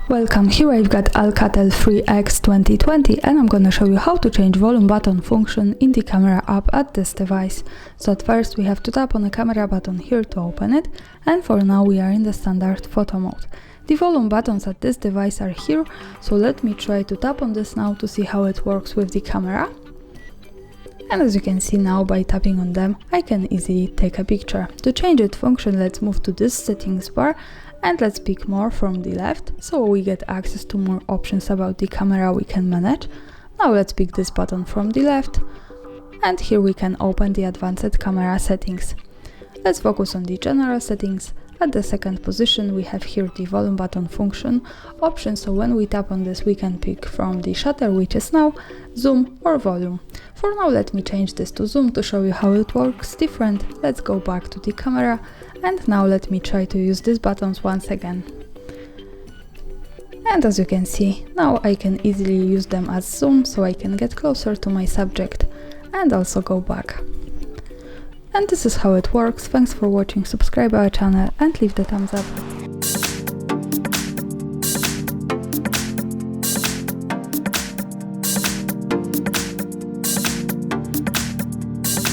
Welcome, here I've got Alcatel 3X 2020 and I'm gonna show you how to change volume button function in the camera app at this device. So at first we have to tap on the camera button here to open it, and for now we are in the standard photo mode. The volume buttons at this device are here, so let me try to tap on this now to see how it works with the camera. And as you can see now, by tapping on them, I can easily take a picture. To change its function, let's move to this settings bar and let's pick more from the left, so we get access to more options about the camera we can manage. Now let's pick this button from the left, and here we can open the advanced camera settings. Let's focus on the general settings. At the second position we have here the volume button function option, so when we tap on this we can pick from the shutter, which is now zoom or volume. For now let me change this to zoom to show you how it works different. Let's go back to the camera, and now let me try to use these buttons once again. And as you can see, now I can easily use them as zoom, so I can get closer to my subject and also go back. And this is how it works. Thanks for watching, subscribe our channel and leave the thumbs up.